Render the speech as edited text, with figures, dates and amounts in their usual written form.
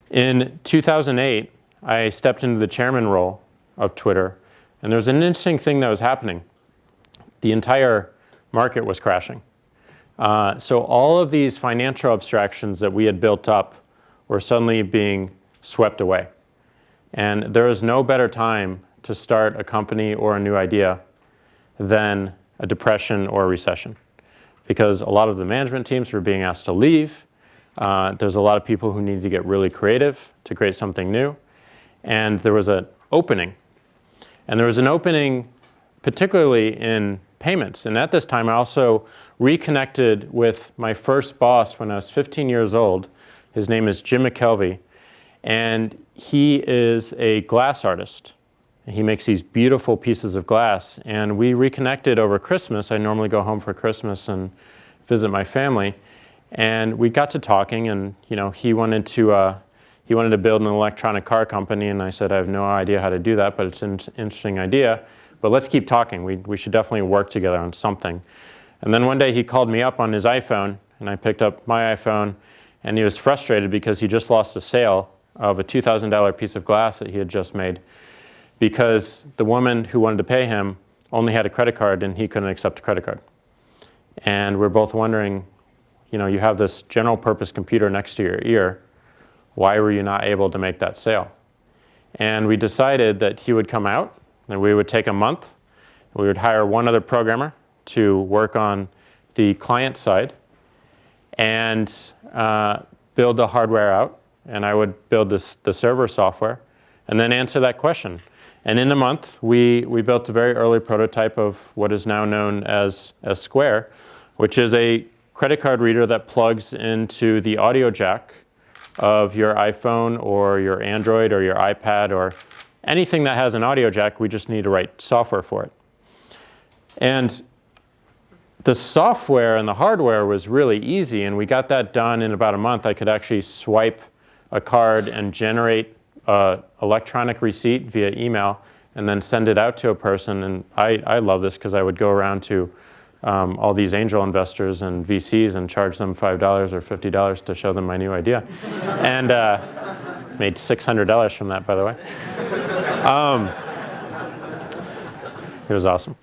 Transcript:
In 2008, I stepped into the chairman role of Twitter, and there was an interesting thing that was happening. The entire market was crashing. So all of these financial abstractions that we had built up were suddenly being swept away. And there is no better time to start a company or a new idea than a depression or a recession, because a lot of the management teams were being asked to leave. There's a lot of people who needed to get really creative to create something new. And there was an opening. And there was an opening particularly in payments. And at this time, I also reconnected with my first boss when I was 15 years old. His name is Jim McKelvey. And he is a glass artist. He makes these beautiful pieces of glass. And we reconnected over Christmas. I normally go home for Christmas and visit my family. And we got to talking, and he wanted to build an electronic car company, and I said, I have no idea how to do that, but it's an interesting idea. But let's keep talking. We should definitely work together on something. And then one day he called me up on his iPhone, and I picked up my iPhone, and he was frustrated because he just lost a sale of a $2,000 piece of glass that he had just made, because the woman who wanted to pay him only had a credit card, and he couldn't accept a credit card. And we're both wondering, you have this general purpose computer next to your ear. Why were you not able to make that sale? And we decided that he would come out, and we would take a month. We would hire one other programmer to work on the client side and build the hardware out. And I would build the server software and then answer that question. And in a month, we built a very early prototype of what is now known as Square, which is a credit card reader that plugs into the audio jack of your iPhone or your Android or your iPad or anything that has an audio jack. We just need to write software for it. And the software and the hardware was really easy, and we got that done in about a month. I could actually swipe a card and generate an electronic receipt via email and then send it out to a person. And I love this because I would go around to all these angel investors and VCs and charge them $5 or $50 to show them my new idea. And made $600 from that, by the way. It was awesome.